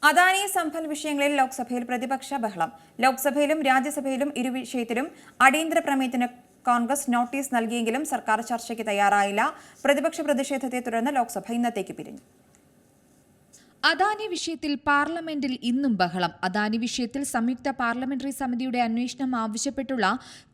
അദാനി സംഭൽ വിഷയങ്ങളിൽ ലോക്സഭയിൽ പ്രതിപക്ഷ ബഹളം. ലോക്സഭയിലും രാജ്യസഭയിലും ഇരു വിഷയത്തിലും അടിയന്തര പ്രമേയത്തിന് കോൺഗ്രസ് നോട്ടീസ് നൽകിയെങ്കിലും സർക്കാർ ചർച്ചയ്ക്ക് തയ്യാറായില്ല. പ്രതിപക്ഷ പ്രതിഷേധത്തെ തുടർന്ന് ലോക്സഭ ഇന്നത്തേക്ക് പിരിഞ്ഞു. അദാനി വിഷയത്തിൽ പാർലമെന്റിൽ ഇന്നും ബഹളം. അദാനി വിഷയത്തിൽ സംയുക്ത പാർലമെന്ററി സമിതിയുടെ അന്വേഷണം ആവശ്യപ്പെട്ടുള്ള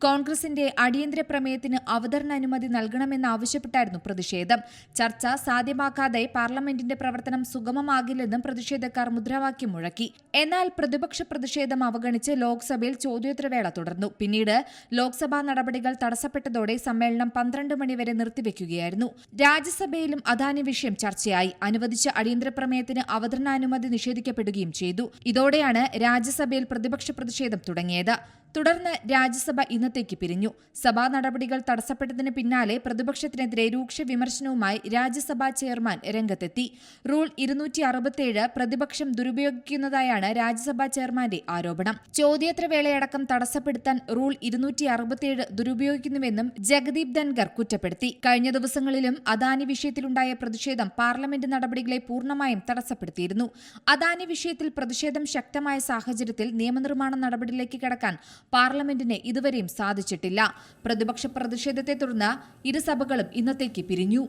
കോൺഗ്രസിന്റെ അടിയന്തര പ്രമേയത്തിന് അവതരണാനുമതി നൽകണമെന്നാവശ്യപ്പെട്ടായിരുന്നു പ്രതിഷേധം. ചർച്ച സാധ്യമാക്കാതെ പാർലമെന്റിന്റെ പ്രവർത്തനം സുഗമമാകില്ലെന്നും പ്രതിഷേധക്കാർ മുദ്രാവാക്യം മുഴക്കി. എന്നാൽ പ്രതിപക്ഷ പ്രതിഷേധം അവഗണിച്ച് ലോക്സഭയിൽ ചോദ്യോത്തരവേള തുടർന്നു. പിന്നീട് ലോക്സഭാ നടപടികൾ തടസ്സപ്പെട്ടതോടെ സമ്മേളനം 12 മണിവരെ നിർത്തിവെക്കുകയായിരുന്നു. രാജ്യസഭയിലും അദാനി വിഷയം ചർച്ചയായി. അനുവദിച്ച അടിയന്തര പ്രമേയത്തിന് അവതരണാനുമതി നിഷേധിക്കപ്പെടുകയും ചെയ്തു. ഇതോടെയാണ് രാജ്യസഭയിൽ പ്രതിപക്ഷ പ്രതിഷേധം തുടങ്ങിയത്. തുടർന്ന് രാജ്യസഭ ഇന്നത്തേക്ക് പിരിഞ്ഞു. സഭാ നടപടികൾ തടസ്സപ്പെട്ടതിന് പിന്നാലെ പ്രതിപക്ഷത്തിനെതിരെ രൂക്ഷ വിമർശനവുമായി രാജ്യസഭാ ചെയർമാൻ രംഗത്തെത്തി. റൂൾ 267 പ്രതിപക്ഷം ദുരുപയോഗിക്കുന്നതായാണ് രാജ്യസഭാ ചെയർമാന്റെ ആരോപണം. ചോദ്യോത്തരവേളയടക്കം തടസ്സപ്പെടുത്താൻ റൂൾ 267 ദുരുപയോഗിക്കുന്നുവെന്നും ജഗദീപ് ധൻഖർ കുറ്റപ്പെടുത്തി. കഴിഞ്ഞ ദിവസങ്ങളിലും അദാനി വിഷയത്തിലുണ്ടായ പ്രതിഷേധം പാർലമെന്റ് നടപടികളെ പൂർണ്ണമായും തടസ്സപ്പെടുത്തിയിരുന്നു. അദാനി വിഷയത്തിൽ പ്രതിഷേധം ശക്തമായ സാഹചര്യത്തിൽ നിയമനിർമ്മാണ നടപടിയിലേക്ക് കടക്കാൻ പാർലമെന്റിന് ഇതുവരെയും സാധിച്ചിട്ടില്ല. പ്രതിപക്ഷ പ്രതിഷേധത്തെ തുടർന്ന് ഇരുസഭകളും ഇന്നത്തേക്ക് പിരിഞ്ഞു.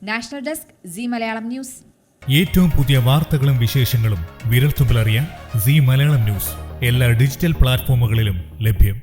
National desk C Malayalam news. ഏറ്റവും പുതിയ വാർത്തകളും വിശേഷങ്ങളും വിരൽത്തുമ്പിലറിയാൻ സി മലയാളം ന്യൂസ് എല്ലാ ഡിജിറ്റൽ പ്ലാറ്റ്ഫോമുകളിലും ലഭ്യം.